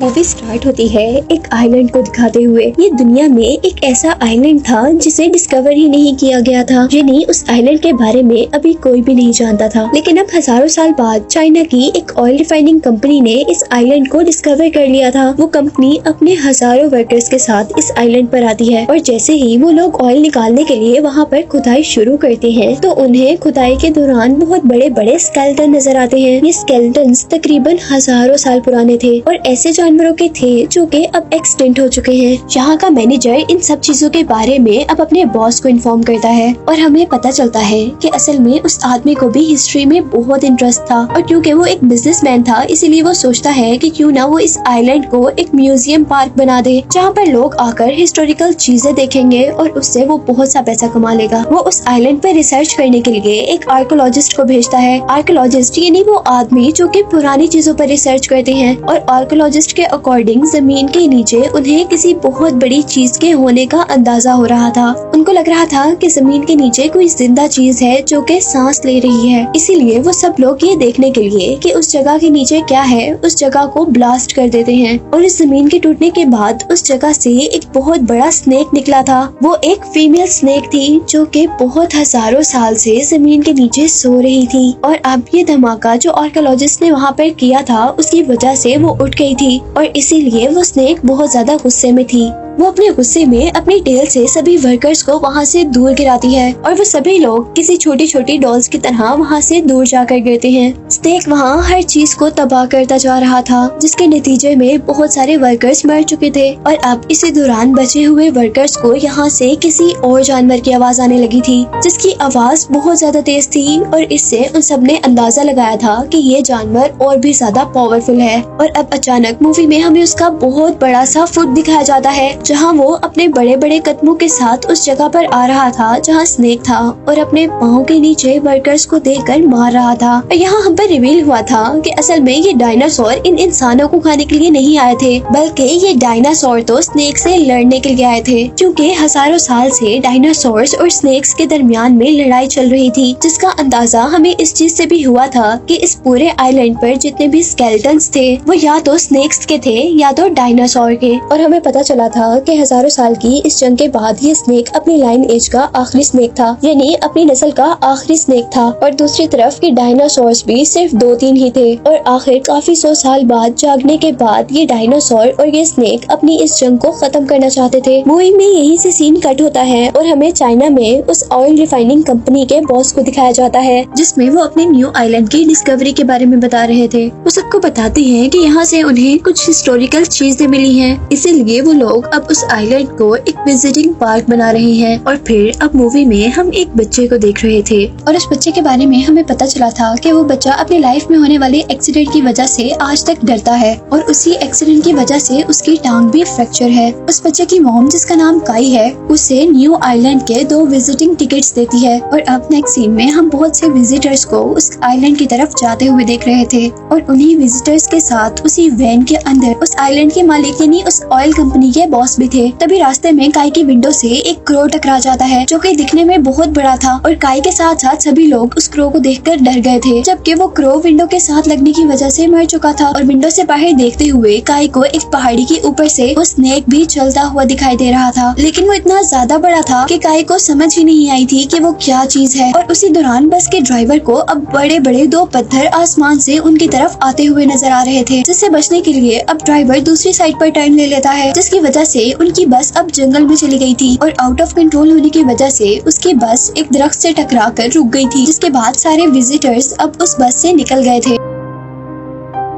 Movie start होती है एक आइलैंड को दिखाते हुए। ये दुनिया में एक ऐसा आइलैंड था जिसे डिस्कवर ही नहीं किया गया था, यानी उस आइलैंड के बारे में अभी कोई भी नहीं जानता था। लेकिन अब हजारों साल बाद चाइना की एक ऑयल रिफाइनिंग कंपनी ने इस आइलैंड को डिस्कवर कर लिया था। वो कंपनी अपने हजारों वर्कर्स के साथ इस आइलैंड पर आती है और जैसे ही वो लोग ऑयल निकालने के लिए वहाँ पर खुदाई शुरू करते हैं तो उन्हें खुदाई के दौरान बहुत बड़े बड़े स्केलेटन नजर आते हैं। ये स्केलेटन्स तकरीबन हजारों साल पुराने थे और ऐसे जानवरों के थे जो कि अब एक्सटिंक्ट हो चुके हैं। यहाँ का मैनेजर इन सब चीजों के बारे में अब अपने बॉस को इन्फॉर्म करता है और हमें पता चलता है कि असल में उस आदमी को भी हिस्ट्री में बहुत इंटरेस्ट था और क्योंकि वो एक बिजनेसमैन था इसीलिए वो सोचता है कि क्यों ना वो इस आइलैंड को एक म्यूजियम पार्क बना दे जहाँ पर लोग आकर हिस्टोरिकल चीजें देखेंगे और उससे वो बहुत सा पैसा कमा लेगा। वो उस आइलैंड पर रिसर्च करने के लिए एक आर्कियोलॉजिस्ट को भेजता है। आर्कियोलॉजिस्ट यानी वो आदमी जो कि पुरानी चीजों पर रिसर्च करते हैं और आर्कियोलॉजिस्ट के अकॉर्डिंग जमीन के नीचे उन्हें किसी बहुत बड़ी चीज के होने का अंदाजा हो रहा था। उनको लग रहा था कि जमीन के नीचे कोई जिंदा चीज है जो कि सांस ले रही है। इसीलिए वो सब लोग ये देखने के लिए कि उस जगह के नीचे क्या है उस जगह को ब्लास्ट कर देते हैं और इस जमीन के टूटने के बाद उस जगह से एक बहुत बड़ा स्नेक निकला था। वो एक फीमेल स्नेक थी जो कि बहुत हजारों साल से जमीन के नीचे सो रही थी और अब ये धमाका जो आर्कियोलॉजिस्ट ने वहाँ पर किया था उसकी वजह से वो उठ गई थी और इसीलिए वो स्नेक बहुत ज्यादा गुस्से में थी। वो अपने गुस्से में अपनी टेल से सभी वर्कर्स को वहाँ से दूर गिराती है और वो सभी लोग किसी छोटी छोटी डॉल्स की तरह वहाँ से दूर जाकर गिरते हैं। स्नेक वहाँ हर चीज को तबाह करता जा रहा था जिसके नतीजे में बहुत सारे वर्कर्स मर चुके थे और अब इसी दौरान बचे हुए वर्कर्स को यहाँ से किसी और जानवर की आवाज आने लगी थी जिसकी आवाज बहुत ज्यादा तेज थी और इससे उन सब ने अंदाजा लगाया था कि ये जानवर और भी ज्यादा पावरफुल है। और अब अचानक मूवी में हमें उसका बहुत बड़ा सा फुट दिखाया जाता है जहाँ वो अपने बड़े बड़े कदमों के साथ उस जगह पर आ रहा था जहाँ स्नेक था और अपने पाँव के नीचे वर्कर्स को देखकर मार रहा था। और यहाँ हम पर रिवील हुआ था कि असल में ये डायनासोर इन इंसानों को खाने के लिए नहीं आए थे बल्कि ये डायनासोर तो स्नेक से लड़ने के लिए आए थे क्योंकि हजारों साल से डायनासोर्स और स्नेक्स के दरमियान में लड़ाई चल रही थी जिसका अंदाजा हमें इस चीज से भी हुआ था कि इस पूरे आइलैंड पर जितने भी स्केलेटन्स थे वो या तो स्नेक्स के थे या तो डायनासोर के। और हमें पता चला था कि हजारों साल की इस जंग के बाद ये स्नेक अपनी लाइन एज का आखिरी स्नेक था, यानी अपनी नस्ल का आखिरी स्नेक था। और दूसरी तरफ के डायनासोर्स भी सिर्फ 2-3 ही थे और आखिर काफी 100 साल बाद जागने के बाद ये डायनासोर और ये स्नेक अपनी इस जंग को खत्म करना चाहते थे। मूवी में यही से सीन कट होता है और हमें चाइना में उस ऑयल रिफाइनिंग कंपनी के बॉस को दिखाया जाता है जिसमें वो अपने न्यू आइलैंड की डिस्कवरी के बारे में बता रहे थे। वो सबको बताते हैं कि यहाँ से उन्हें कुछ हिस्टोरिकल चीजें मिली हैं, इसीलिए वो लोग अब उस आइलैंड को एक विजिटिंग पार्क बना रहे हैं। और फिर अब मूवी में हम एक बच्चे को देख रहे थे और उस बच्चे के बारे में हमें पता चला था कि वो बच्चा अपनी लाइफ में होने वाले एक्सीडेंट की वजह से आज तक डरता है और उसी एक्सीडेंट की वजह से उसकी टांग भी फ्रैक्चर है। उस बच्चे की मॉम जिसका नाम काई है उसे न्यू आइलैंड के 2 विजिटिंग टिकट्स देती है और अब नेक्स्ट सीन में हम बहुत से विजिटर्स को उस आइलैंड की तरफ जाते हुए देख रहे थे और उन्हीं विजिटर्स के साथ उसी वैन के अंदर उस आइलैंड के मालिक यानी उस ऑयल कंपनी के बॉस भी थे। तभी रास्ते में काई की विंडो से एक क्रो टकरा जाता है जो कि दिखने में बहुत बड़ा था और काई के साथ साथ सभी लोग उस क्रो को देखकर डर गए थे जबकि वो क्रो विंडो के साथ लगने की वजह से मर चुका था। और विंडो से बाहर देखते हुए काई को एक पहाड़ी के ऊपर से वो स्नेक भी चलता हुआ दिखाई दे रहा था, लेकिन वो इतना ज्यादा बड़ा था कि काई को समझ ही नहीं आई थी कि वो क्या चीज है। और उसी दौरान बस के ड्राइवर को अब बड़े बड़े 2 पत्थर आसमान से उनकी तरफ आते हुए नजर आ रहे थे जिससे बचने के लिए अब ड्राइवर दूसरी साइड पर टर्न ले लेता है जिसकी वजह से उनकी बस अब जंगल में चली गई थी और आउट ऑफ कंट्रोल होने की वजह से उसकी बस एक दरख्त से टकरा कर रुक गई थी जिसके बाद सारे विजिटर्स अब उस बस से निकल गए थे।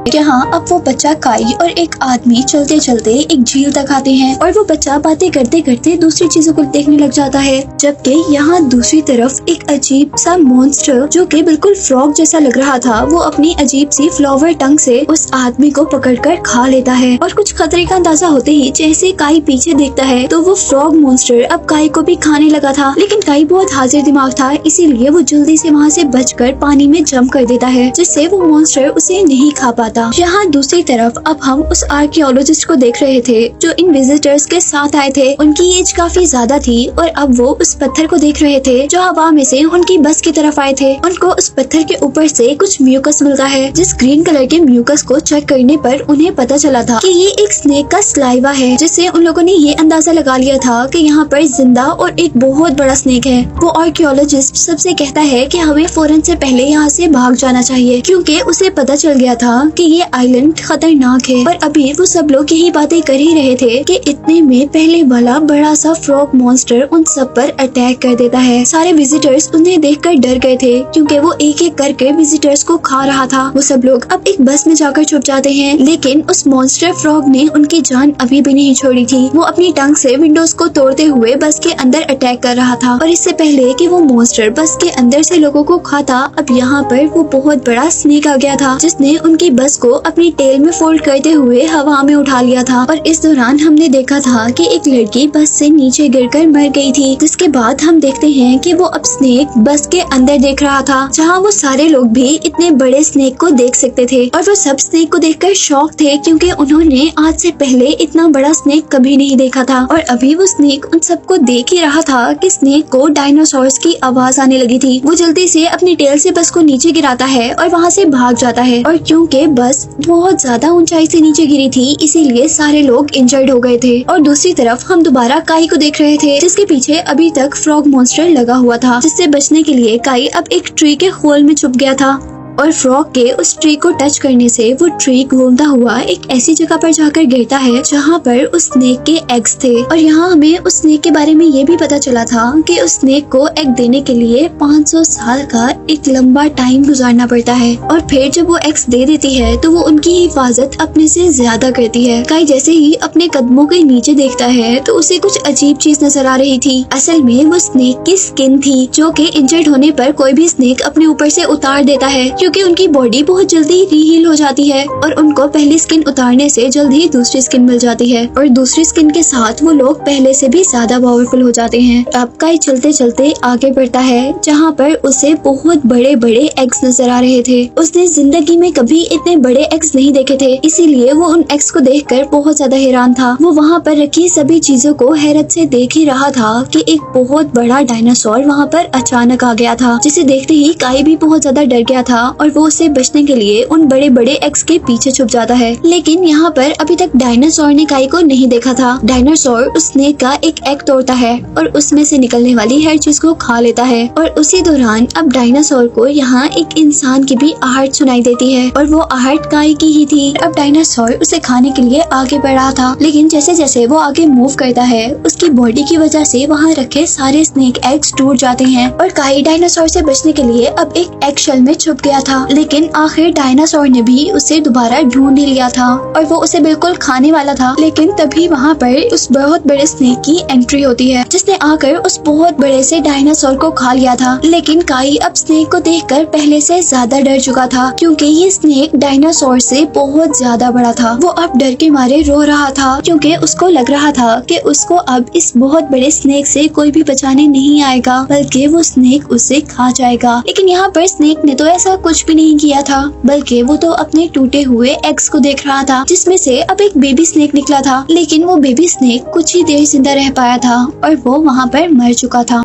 यहाँ अब वो बच्चा काई और एक आदमी चलते चलते एक झील तक आते हैं और वो बच्चा बातें करते करते दूसरी चीजों को देखने लग जाता है जबकि यहाँ दूसरी तरफ एक अजीब सा मॉन्स्टर जो कि बिल्कुल फ्रॉग जैसा लग रहा था वो अपनी अजीब सी फ्लावर टंग से उस आदमी को पकड़कर खा लेता है। और कुछ खतरे का अंदाजा होते ही जैसे काई पीछे देखता है तो वो फ्रॉग मॉन्स्टर अब काई को भी खाने लगा था, लेकिन काई बहुत हाजिर दिमाग था इसीलिए वो जल्दी से वहाँ से बचकर पानी में जंप कर देता है जिससे वो मॉन्स्टर उसे नहीं खा पाता था। यहाँ दूसरी तरफ अब हम उस आर्कियोलॉजिस्ट को देख रहे थे जो इन विजिटर्स के साथ आए थे। उनकी एज काफी ज्यादा थी और अब वो उस पत्थर को देख रहे थे जो हवा में से उनकी बस की तरफ आए थे। उनको उस पत्थर के ऊपर से कुछ म्यूकस मिलता है, जिस ग्रीन कलर के म्यूकस को चेक करने पर उन्हें पता चला था कि ये एक स्नेक का स्लाइवा है, जिससे उन लोगों ने ये अंदाजा लगा लिया था कि यहाँ पर जिंदा और एक बहुत बड़ा स्नेक है। वो आर्कियोलॉजिस्ट सबसे कहता है कि हमें फौरन से पहले यहाँ से भाग जाना चाहिए, क्योंकि उसे पता चल गया था कि ये आइलैंड खतरनाक है। और अभी वो सब लोग यही बातें कर ही रहे थे कि इतने में पहले वाला बड़ा सा फ्रॉग मॉन्स्टर उन सब पर अटैक कर देता है। सारे विजिटर्स उन्हें देखकर डर गए थे, क्योंकि वो एक एक करके विजिटर्स को खा रहा था। वो सब लोग अब एक बस में जाकर छुप जाते हैं, लेकिन उस मॉन्स्टर फ्रॉग ने उनकी जान अभी भी नहीं छोड़ी थी। वो अपनी टंग से विंडोज को तोड़ते हुए बस के अंदर अटैक कर रहा था। और इससे पहले कि वो मॉन्स्टर बस के अंदर से लोगों को खाता, अब यहाँ पर वो बहुत बड़ा स्नेक आ गया था, जिसने उनकी बस को अपनी टेल में फोल्ड करते हुए हवा में उठा लिया था। और इस दौरान हमने देखा था कि एक लड़की बस से नीचे गिरकर मर गई थी, जिसके बाद हम देखते हैं कि वो अब स्नेक बस के अंदर देख रहा था, जहाँ वो सारे लोग भी इतने बड़े स्नेक को देख सकते थे। और वो सब स्नेक को देखकर शॉक थे, क्योंकि उन्होंने आज से पहले इतना बड़ा स्नेक कभी नहीं देखा था। और अभी वो स्नेक उन सबको देख ही रहा था कि स्नेक को डायनासोर्स की आवाज आने लगी थी। वो जल्दी से अपनी टेल से बस को नीचे गिराता है और वहाँ से भाग जाता है। और क्योंकि बस बहुत ज्यादा ऊंचाई से नीचे गिरी थी, इसीलिए सारे लोग इंजर्ड हो गए थे। और दूसरी तरफ हम दोबारा काई को देख रहे थे, जिसके पीछे अभी तक फ्रॉग मॉन्स्टर लगा हुआ था, जिससे बचने के लिए काई अब एक ट्री के होल में छुप गया था। और फ्रॉग के उस ट्री को टच करने से वो ट्री घूमता हुआ एक ऐसी जगह पर जाकर गिरता है जहाँ पर उस स्नेक के एग्स थे। और यहाँ हमें उस स्नेक के बारे में ये भी पता चला था कि उस स्नेक को एग देने के लिए 500 साल का एक लंबा टाइम गुजारना पड़ता है। और फिर जब वो एग्स दे देती है तो वो उनकी हिफाजत अपने से ज्यादा करती है। काई जैसे ही अपने कदमों के नीचे देखता है तो उसे कुछ अजीब चीज नजर आ रही थी। असल में वो स्नेक की स्किन थी, जो कि इंजर्ड होने पर कोई भी स्नेक अपने ऊपर से उतार देता है, क्योंकि उनकी बॉडी बहुत जल्दी रीहील हो जाती है और उनको पहली स्किन उतारने से जल्द ही दूसरी स्किन मिल जाती है। और दूसरी स्किन के साथ वो लोग पहले से भी ज्यादा पावरफुल हो जाते हैं। अब काई चलते चलते आगे बढ़ता है, जहाँ पर उसे बहुत बड़े बड़े एग्स नजर आ रहे थे। उसने जिंदगी में कभी इतने बड़े एग्स नहीं देखे थे, इसीलिए वो उन एग्स को देखकर बहुत ज्यादा हैरान था। वो वहाँ पर रखी सभी चीजों को हैरत से देख ही रहा था कि एक बहुत बड़ा डायनासोर वहाँ पर अचानक आ गया था, जिसे देखते ही काई भी बहुत ज्यादा डर गया था और वो से बचने के लिए उन बड़े बड़े एग्स के पीछे छुप जाता है। लेकिन यहाँ पर अभी तक डायनासोर ने काई को नहीं देखा था। डायनासोर उस स्नेक का एक एग तोड़ता है और उसमें से निकलने वाली हर चीज को खा लेता है। और उसी दौरान अब डायनासोर को यहाँ एक इंसान की भी आहट सुनाई देती है और वो आहट काई की ही थी। अब डायनासोर उसे खाने के लिए आगे बढ़ रहा था, लेकिन जैसे जैसे वो आगे मूव करता है उसकी बॉडी की वजह से वहाँ रखे सारे स्नेक एग्स टूट जाते हैं। और काई डायनासोर से बचने के लिए अब एक एग शेल में छुप गया था, लेकिन आखिर डायनासोर ने भी उसे दोबारा ढूंढ ही लिया था और वो उसे बिल्कुल खाने वाला था। लेकिन तभी वहाँ पर उस बहुत बड़े स्नेक की एंट्री होती है, जिसने आकर उस बहुत बड़े से डायनासोर को खा लिया था। लेकिन काई अब स्नेक को देखकर पहले से ज्यादा डर चुका था, क्योंकि ये स्नेक डायनासोर से बहुत ज्यादा बड़ा था। वो अब डर के मारे रो रहा था, क्योंकि उसको लग रहा था कि उसको अब इस बहुत बड़े स्नेक से कोई भी बचाने नहीं आएगा, बल्कि वो स्नेक उसे खा जाएगा। लेकिन यहाँ पर स्नेक ने तो ऐसा कुछ भी नहीं किया था, बल्कि वो तो अपने टूटे हुए एग्स को देख रहा था, जिसमें से अब एक बेबी स्नेक निकला था। लेकिन वो बेबी स्नेक कुछ ही देर जिंदा रह पाया था और वो वहाँ पर मर चुका था,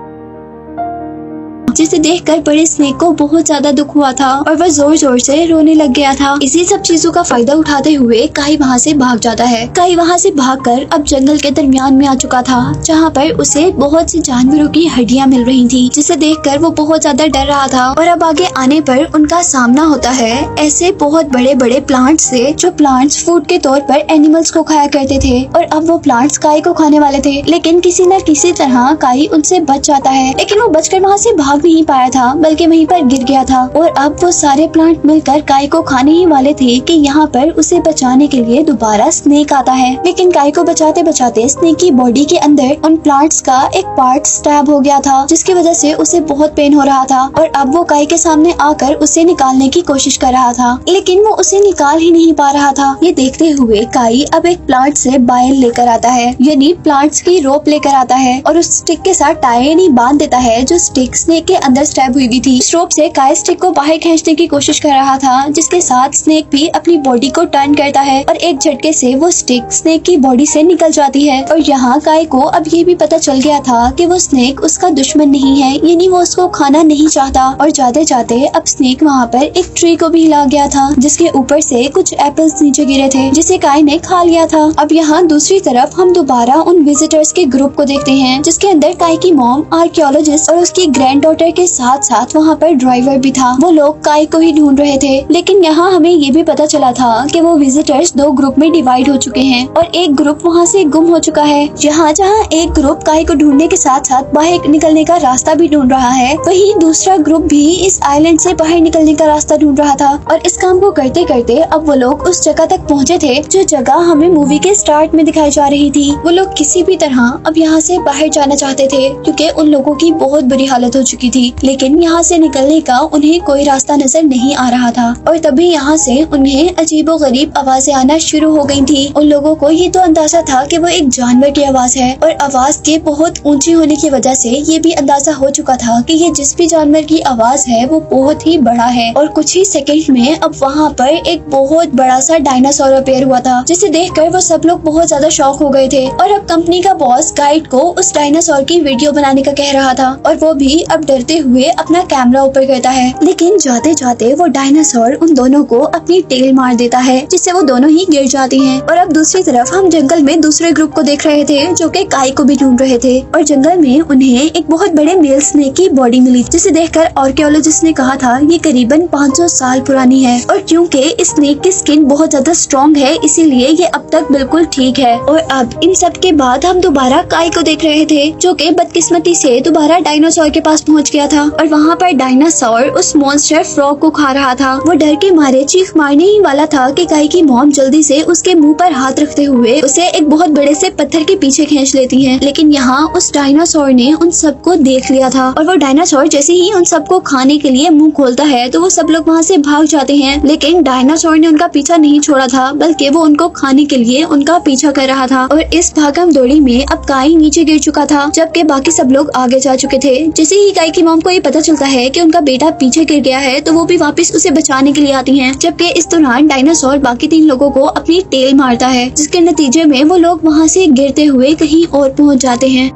जिसे देखकर बड़े स्नेक को बहुत ज्यादा दुख हुआ था और वह जोर जोर से रोने लग गया था। इसी सब चीजों का फायदा उठाते हुए काई वहाँ से भाग जाता है। काई वहाँ से भागकर अब जंगल के दरमियान में आ चुका था, जहाँ पर उसे बहुत सी जानवरों की हड्डियाँ मिल रही थी, जिसे देखकर वो बहुत ज्यादा डर रहा था। और अब आगे आने पर उनका सामना होता है ऐसे बहुत बड़े बड़े प्लांट्स से, जो प्लांट्स फूड के तौर पर एनिमल्स को खाया करते थे। और अब वो प्लांट्स काई को खाने वाले थे, लेकिन किसी न किसी तरह काई उनसे बच जाता है। लेकिन वो बचकर वहाँ से भाग नहीं पाया था, बल्कि वहीं पर गिर गया था। और अब वो सारे प्लांट मिलकर काई को खाने ही वाले थे कि यहाँ पर उसे बचाने के लिए दोबारा स्नेक आता है। लेकिन काई को बचाते बचाते स्नेक की बॉडी के अंदर उन प्लांट्स का एक पार्ट स्टैब हो गया था, जिसकी वजह से उसे बहुत पेन हो रहा था। और अब वो काई के सामने आकर उसे निकालने की कोशिश कर रहा था, लेकिन वो उसे निकाल ही नहीं पा रहा था। ये देखते हुए काई अब एक प्लांट से बायल लेकर आता है, यानी प्लांट्स की रोप लेकर आता है और उस स्टिक के साथ टाई यानी बांध देता है, जो स्टिक स्नेक के अंदर स्टैब हुई हुई थी। इस रोप से काई स्टिक को बाहर खींचने की कोशिश कर रहा था, जिसके साथ स्नेक भी अपनी बॉडी को टर्न करता है और एक झटके से वो स्टिक स्नेक की बॉडी से निकल जाती है। और यहाँ काई को अब ये भी पता चल गया था कि वो स्नेक उसका दुश्मन नहीं है, यानी वो उसको खाना नहीं चाहता। और जाते जाते अब स्नेक वहाँ पर एक ट्री को भी हिला गया था, जिसके ऊपर से कुछ एप्पल्स नीचे गिरे थे, जिसे काई ने खा लिया था। अब यहाँ दूसरी तरफ हम दोबारा उन विजिटर्स के ग्रुप को देखते हैं, जिसके अंदर काई की मॉम, आर्कियोलॉजिस्ट और उसकी ग्रैंडडॉटर के साथ साथ वहाँ पर ड्राइवर भी था। वो लोग काई को ही ढूंढ रहे थे, लेकिन यहाँ हमें ये भी पता चला था कि वो विजिटर्स दो ग्रुप में डिवाइड हो चुके हैं और एक ग्रुप वहाँ से गुम हो चुका है। जहाँ एक ग्रुप काई को ढूंढने के साथ साथ बाहर निकलने का रास्ता भी ढूंढ रहा है, वहीं दूसरा ग्रुप भी इस आइलैंड से बाहर निकलने का रास्ता ढूंढ रहा था। और इस काम को करते करते अब वो लोग उस जगह तक पहुँचे थे जो जगह हमें मूवी के स्टार्ट में दिखाई जा रही थी। वो लोग किसी भी तरह अब यहाँ से बाहर जाना चाहते थे, क्योंकि उन लोगों की बहुत बुरी हालत हो चुकी थी, लेकिन यहाँ से निकलने का उन्हें कोई रास्ता नजर नहीं आ रहा था। और तभी यहाँ से उन्हें अजीबोगरीब आवाजें आना शुरू हो गई थी। उन लोगों को ये तो अंदाजा था कि वो एक जानवर की आवाज है, और आवाज के बहुत ऊंची होने की वजह से ये भी अंदाजा हो चुका था कि ये जिस भी जानवर की आवाज है वो बहुत ही बड़ा है। और कुछ ही सेकंड में अब वहाँ पर एक बहुत बड़ा सा डायनासोर अपीयर हुआ था, जिसे देखकर वो सब लोग बहुत ज्यादा शॉक हो गए थे। और अब कंपनी का बॉस गाइड को उस डायनासोर की वीडियो बनाने का कह रहा था, और वो भी अब डरते हुए अपना कैमरा ऊपर करता है। लेकिन जाते जाते वो डायनासोर उन दोनों को अपनी टेल मार देता है, जिससे वो दोनों ही गिर जाती हैं। और अब दूसरी तरफ हम जंगल में दूसरे ग्रुप को देख रहे थे, जो कि काई को भी ढूंढ रहे थे। और जंगल में उन्हें एक बहुत बड़े मेल स्नेक की बॉडी मिली, जिसे देखकर आर्कियोलॉजिस्ट ने कहा था ये करीबन 500 साल पुरानी है। और क्योंकि इस स्नेक की स्किन बहुत ज्यादा स्ट्रॉन्ग है, इसीलिए ये अब तक बिल्कुल ठीक है। और अब इन सब के बाद हम दोबारा काई को देख रहे थे, जो कि बदकिस्मती से दोबारा डायनासोर के पास पहुंच गया था। और वहाँ पर डायनासोर उस मॉन्स्टर फ्रॉग को खा रहा था। वो डर के मारे चीख मारने ही वाला था कि काई की मॉम जल्दी से उसके मुंह पर हाथ रखते हुए उसे एक बहुत बड़े से पत्थर के पीछे खींच लेती है। लेकिन यहाँ उस डायनासोर ने उन सबको देख लिया था, और वो डायनासोर जैसे ही उन सबको खाने के लिए मुंह खोलता है तो वो सब लोग वहाँ से भाग जाते हैं। लेकिन डायनासोर ने उनका पीछा नहीं छोड़ा था, बल्कि वो उनको खाने के लिए उनका पीछा कर रहा था। और इस भागम दौड़ी में अब काई नीचे गिर चुका था, जबकि बाकी सब लोग आगे जा चुके थे। जैसे ही काई की मॉम को ये पता चलता है कि उनका बेटा पीछे गिर गया है, तो वो भी वापस उसे बचाने के लिए आती हैं। जबकि इस दौरान डायनासोर बाकी 3 लोगों को अपनी टेल मारता है, जिसके नतीजे में वो लोग वहाँ से गिरते हुए कहीं और पहुँच जाते हैं।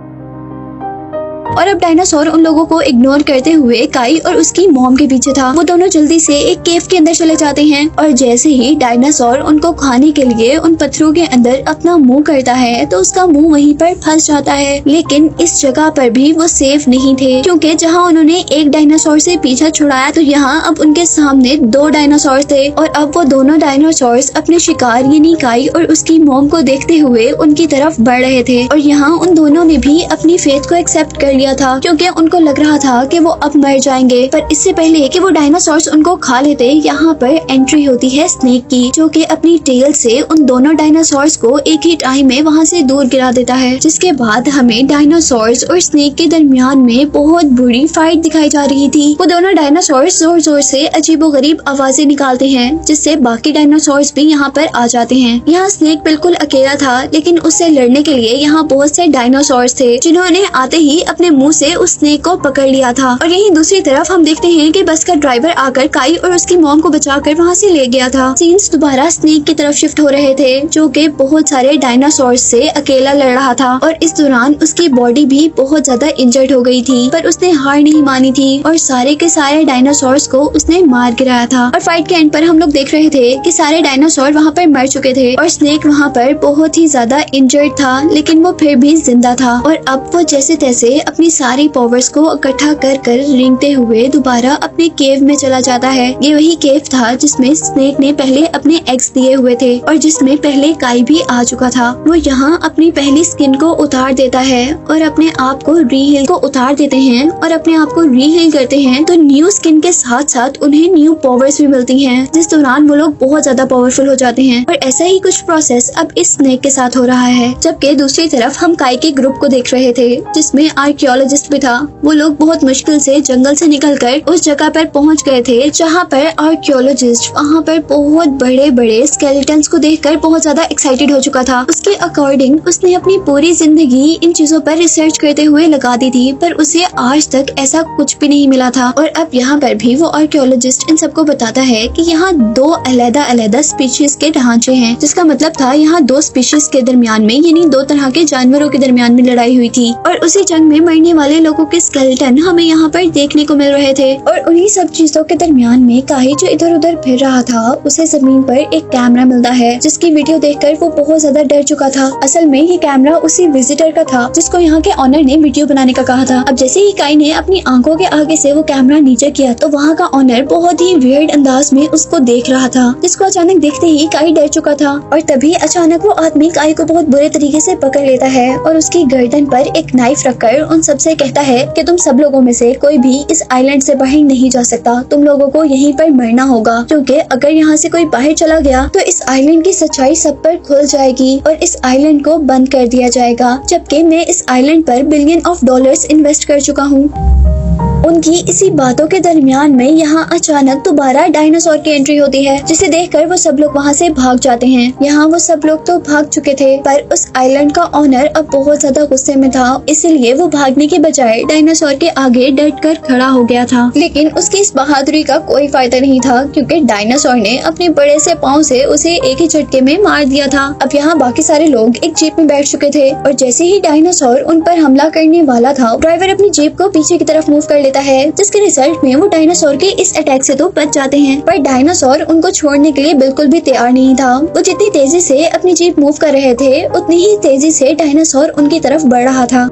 और अब डायनासोर उन लोगों को इग्नोर करते हुए काई और उसकी मॉम के पीछे था। वो दोनों जल्दी से एक केव के अंदर चले जाते हैं, और जैसे ही डायनासोर उनको खाने के लिए उन पत्थरों के अंदर अपना मुंह करता है, तो उसका मुंह वहीं पर फंस जाता है। लेकिन इस जगह पर भी वो सेफ नहीं थे, क्योंकि जहाँ उन्होंने एक डायनासोर से पीछा छुड़ाया, तो यहाँ अब उनके सामने 2 डायनासोर थे। और अब वो दोनों डायनासोर अपने शिकार यानी काई और उसकी मॉम को देखते हुए उनकी तरफ बढ़ रहे थे। और यहाँ उन दोनों ने भी अपनी फेथ को एक्सेप्ट कर लिया था, क्योंकि उनको लग रहा था कि वो अब मर जाएंगे। पर इससे पहले कि वो डायनासोर्स उनको खा लेते, यहाँ पर एंट्री होती है स्नेक की, जो कि अपनी टेल से उन दोनों डायनासोर्स को एक ही टाइम में वहाँ से दूर गिरा देता है। जिसके बाद हमें डायनासोर्स और स्नेक के दरमियान में बहुत बुरी फाइट दिखाई जा रही थी। वो दोनों डायनासोर्स जोर जोर से अजीबोगरीब आवाजें निकालते हैं, जिससे बाकी डायनासोर्स भी यहाँ पर आ जाते हैं। यहाँ स्नेक बिल्कुल अकेला था, लेकिन उससे लड़ने के लिए यहाँ बहुत से डायनासोर्स थे, जिन्होंने आते ही अपने मुंह से उस स्नेक को पकड़ लिया था। और यहीं दूसरी तरफ हम देखते हैं कि बस का ड्राइवर आकर काई और उसकी मॉम को बचाकर वहाँ से ले गया था। सीन्स दोबारा स्नेक की तरफ शिफ्ट हो रहे थे, जो कि बहुत सारे डायनासोर्स से अकेला लड़ रहा था। और इस दौरान उसकी बॉडी भी बहुत ज्यादा इंजर्ड हो गई थी, पर उसने हार नहीं मानी थी और सारे के सारे डायनासोर्स को उसने मार गिराया था। और फाइट के एंड पर हम लोग देख रहे थे कि सारे डायनासोर वहाँ पर मर चुके थे और स्नेक वहाँ पर बहुत ही ज्यादा इंजर्ड था, लेकिन वो फिर भी जिंदा था। और अब वो जैसे तैसे अपनी सारी पावर्स को इकट्ठा कर कर रेंगते हुए दोबारा अपने केव में चला जाता है। ये वही केव था जिसमें स्नेक ने पहले अपने एग्स दिए हुए थे और जिसमें पहले काई भी आ चुका था। वो यहाँ अपनी पहली स्किन को उतार देता है और अपने आप को रीहील को उतार देते हैं और अपने आप को रीहील करते हैं, तो न्यू स्किन के साथ साथ उन्हें न्यू पावर्स भी मिलती हैं, जिस दौरान वो लोग बहुत ज्यादा पावरफुल हो जाते हैं। और ऐसा ही कुछ प्रोसेस अब इस स्नेक के साथ हो रहा है। जबकि दूसरी तरफ हम काई के ग्रुप को देख रहे थे, जिसमें आर्कियोलॉजिस्ट भी था। वो लोग बहुत मुश्किल से जंगल से निकलकर उस जगह पर पहुंच गए थे जहां पर आर्कियोलॉजिस्ट वहां पर बहुत बड़े बड़े स्केलेटन्स को देखकर बहुत ज्यादा एक्साइटेड हो चुका था। उसके अकॉर्डिंग उसने अपनी पूरी जिंदगी इन चीजों पर रिसर्च करते हुए लगा दी थी, पर उसे आज तक ऐसा कुछ भी नहीं मिला था। और अब यहाँ पर भी वो आर्कियोलॉजिस्ट इन सबको बताता है कि यहाँ दो अलग-अलग स्पीशीज के ढांचे हैं, जिसका मतलब था यहाँ दो स्पीशीज के दरमियान में यानी दो तरह के जानवरों के दरमियान में लड़ाई हुई थी और उसी जंग में मरने वाले लोगों के स्केलेटन हमें यहाँ पर देखने को मिल रहे थे। और उन्हीं सब चीजों के दरमियान में काई जो इधर उधर फिर रहा था, उसे जमीन पर एक कैमरा मिलता है जिसकी वीडियो देखकर वो बहुत ज्यादा डर चुका था। असल में ये कैमरा उसी विजिटर का था जिसको यहाँ के ऑनर ने वीडियो बनाने का कहा था। अब जैसे ही काई ने अपनी आंखों के आगे से वो कैमरा नीचे किया तो वहाँ का ऑनर बहुत ही वियर्ड अंदाज में उसको देख रहा था, जिसको अचानक देखते ही काई डर चुका था। और तभी अचानक वो आदमी काई को बहुत बुरे तरीके से पकड़ लेता है और उसकी गर्दन पर एक नाइफ रखकर उन सबसे कहता है कि तुम सब लोगों में से कोई भी इस आइलैंड से बाहर नहीं जा सकता, तुम लोगों को यहीं पर मरना होगा, क्योंकि अगर यहाँ से कोई बाहर चला गया तो इस आइलैंड की सच्चाई सब पर खुल जाएगी और इस आइलैंड को बंद कर दिया जाएगा, जबकि मैं इस आइलैंड पर $बिलियन इन्वेस्ट कर चुका हूँ। उनकी इसी बातों के दरमियान में यहाँ अचानक दोबारा डायनासोर की एंट्री होती है, जिसे देखकर वो सब लोग वहाँ से भाग जाते हैं। यहाँ वो सब लोग तो भाग चुके थे, पर उस आइलैंड का ओनर अब बहुत ज्यादा गुस्से में था, इसलिए वो भागने के बजाय डायनासोर के आगे डट कर खड़ा हो गया था। लेकिन उसकी इस बहादुरी का कोई फायदा नहीं था, क्योंकि डायनासोर ने अपने बड़े से पाँव से उसे एक ही झटके में मार दिया था। अब यहाँ बाकी सारे लोग एक जीप में बैठ चुके थे और जैसे ही डायनासोर उन पर हमला करने वाला था, ड्राइवर अपनी जीप को पीछे की तरफ मूव कर लेता है, जिसके रिजल्ट में वो डायनासोर के इस अटैक से तो बच जाते हैं। पर डायनासोर उनको छोड़ने के लिए बिल्कुल भी तैयार नहीं था। वो जितनी तेजी से अपनी जीप मूव कर रहे थे, उतनी ही तेजी से डायनासोर उनकी तरफ बढ़ रहा था।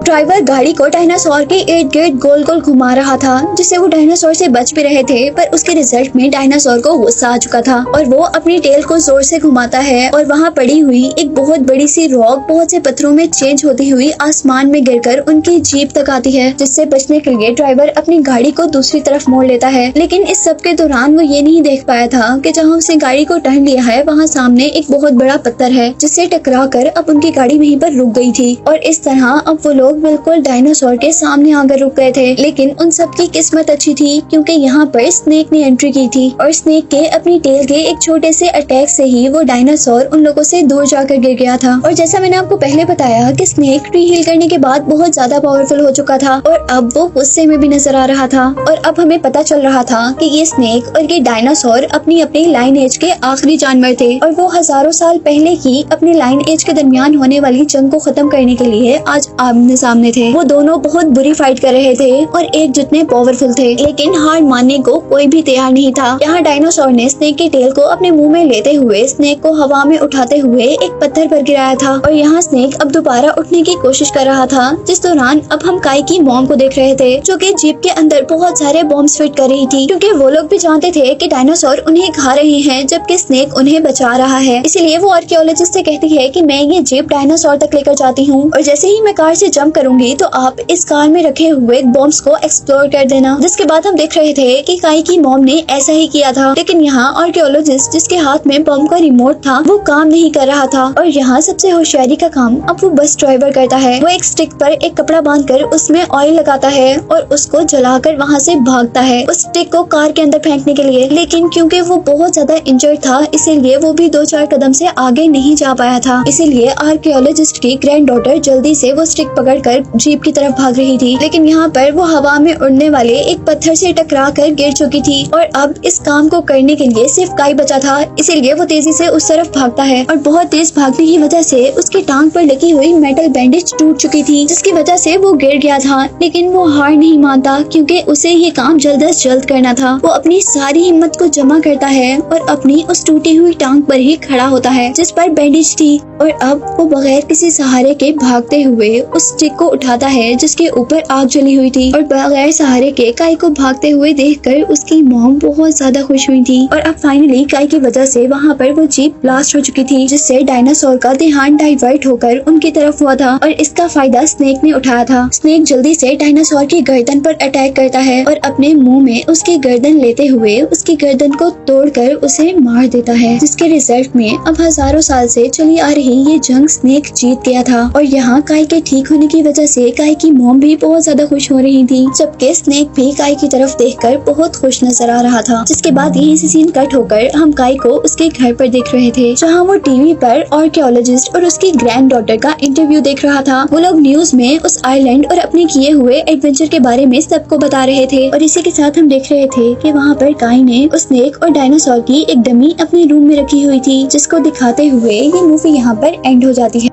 ड्राइवर गाड़ी को डायनासोर के इर्द गिर्द गोल गोल घुमा रहा था, जिससे वो डायनासोर से बच भी रहे थे, पर उसके रिजल्ट में डायनासोर को गुस्सा आ चुका था और वो अपनी टेल को जोर से घुमाता है और वहाँ पड़ी हुई एक बहुत बड़ी सी रॉक बहुत से पत्थरों में चेंज होती हुई आसमान में गिरकर उनकी जीप तक आती है, जिससे बचने के लिए ड्राइवर अपनी गाड़ी को दूसरी तरफ मोड़ लेता है। लेकिन इस सब के दौरान वो ये नहीं देख पाया था कि जहाँ उसने गाड़ी को टर्न लिया है वहाँ सामने एक बहुत बड़ा पत्थर है, जिससे टकरा कर अब उनकी गाड़ी वहीं पर रुक गई थी। और इस तरह अब वो लोग बिल्कुल डायनासोर के सामने आकर रुक गए थे। लेकिन उन सब की किस्मत अच्छी थी, क्योंकि यहाँ पर स्नेक ने एंट्री की थी और स्नेक के अपनी टेल के एक छोटे से अटैक से ही वो डायनासोर उन लोगों से दूर जाकर गिर गया था। और जैसा मैंने आपको पहले बताया कि स्नेक ट्री हील करने के बाद बहुत ज्यादा पावरफुल हो चुका था और अब वो गुस्से में भी नजर आ रहा था। और अब हमें पता चल रहा था कि ये स्नेक और ये डायनासोर अपनी अपनी लाइन एज के आखिरी जानवर थे और वो हजारों साल पहले ही अपने लाइन एज के दरमियान होने वाली जंग को खत्म करने के लिए आज आमने सामने थे। वो दोनों बहुत बुरी फाइट कर रहे थे और एक जितने पावरफुल थे, लेकिन हार मानने को कोई भी तैयार नहीं था। यहाँ डायनासोर ने स्नेक की टेल को अपने मुंह में लेते हुए स्नेक को हवा में उठाते हुए एक पत्थर पर गिराया था और यहाँ स्नेक अब दोबारा उठने की कोशिश कर रहा था। जिस दौरान अब हम काई की मॉम को देख रहे थे, जो कि जीप के अंदर बहुत सारे बॉम्ब्स फिट कर रही थी, क्योंकि वो लोग भी जानते थे कि डायनासोर उन्हें खा रहे हैं जबकि स्नेक उन्हें बचा रहा है। इसीलिए वो आर्कियोलॉजिस्ट से कहती है कि मैं ये जीप डायनासोर तक लेकर जाती हूँ और जैसे ही मैं कार से जंप करूंगी तो आप इस कार में रखे हुए बॉम्ब्स को एक्सप्लोर कर देना। जिसके बाद हम देख रहे थे कि काई की मॉम ने ऐसा ही किया था, लेकिन यहाँ आर्कियोलॉजिस्ट जिसके हाथ में बम का रिमोट था वो काम नहीं कर रहा था और यहाँ सबसे होशियारी का काम अब वो बस ड्राइवर करता है। वो एक स्टिक पर एक कपड़ा बांधकर उसमें ऑयल लगाता है और उसको जलाकर वहाँ से भागता है उस स्टिक को कार के अंदर फेंकने के लिए। लेकिन क्योंकि वो बहुत ज्यादा इंजर्ड था, इसीलिए वो भी 2-4 कदम से आगे नहीं जा पाया था। इसीलिए आर्कियोलॉजिस्ट की ग्रैंड डॉटर जल्दी से वो स्टिक पकड़कर जीप की तरफ भाग रही थी, लेकिन यहाँ पर वो हवा में उड़ने वाले एक पत्थर से टकरा कर गिर चुकी थी और अब इस काम को करने के लिए सिर्फ काई बचा था। इसीलिए वो तेजी से उस तरफ भागता है और बहुत तेज भागने की वजह से उसकी टांग पर लगी हुई मेटल बैंडेज टूट चुकी थी, जिसकी वजह से वो गिर गया था। लेकिन वो हार नहीं मानता, क्योंकि उसे ये काम जल्द अज जल्द करना था। वो अपनी सारी हिम्मत को जमा करता है और अपनी उस टूटी हुई टांग पर ही खड़ा होता है जिस पर बैंडेज थी और अब वो बगैर किसी सहारे के भागते हुए उस स्टिक को उठाता है जिसके ऊपर आग जली हुई थी और बगैर सहारे के काई को भागते हुए देखकर उसकी मॉम बहुत ज्यादा खुश हुई थी। और अब फाइनली काई की वजह से वहाँ पर वो जीप ब्लास्ट हो चुकी थी, जिससे डायनासोर का ध्यान डाइवर्ट होकर उनकी तरफ हुआ था और इसका फायदा स्नेक ने उठाया था। स्नेक जल्दी से डायनासोर की गर्दन पर अटैक करता है और अपने मुंह में उसकी गर्दन लेते हुए उसकी गर्दन को तोड़कर उसे मार देता है, जिसके रिजल्ट में अब हजारों साल से चली आ रही ये जंग स्नेक जीत गया था। और यहाँ काई के ठीक होने की जिसकी वजह से काई की मॉम भी बहुत ज्यादा खुश हो रही थी, जबकि स्नेक भी काई की तरफ देखकर बहुत खुश नजर आ रहा था। जिसके बाद यहीं से सीन कट होकर हम काई को उसके घर पर देख रहे थे, जहाँ वो टीवी पर आर्कियोलॉजिस्ट और उसकी ग्रैंड डॉटर का इंटरव्यू देख रहा था। वो लोग न्यूज में उस आइलैंड और अपने किए हुए एडवेंचर के बारे में सबको बता रहे थे, और इसी के साथ हम देख रहे थे कि वहाँ पर काई ने उस स्नेक और डायनासोर की एक डमी अपने रूम में रखी हुई थी, जिसको दिखाते हुए ये मूवी यहाँ पर एंड हो जाती है।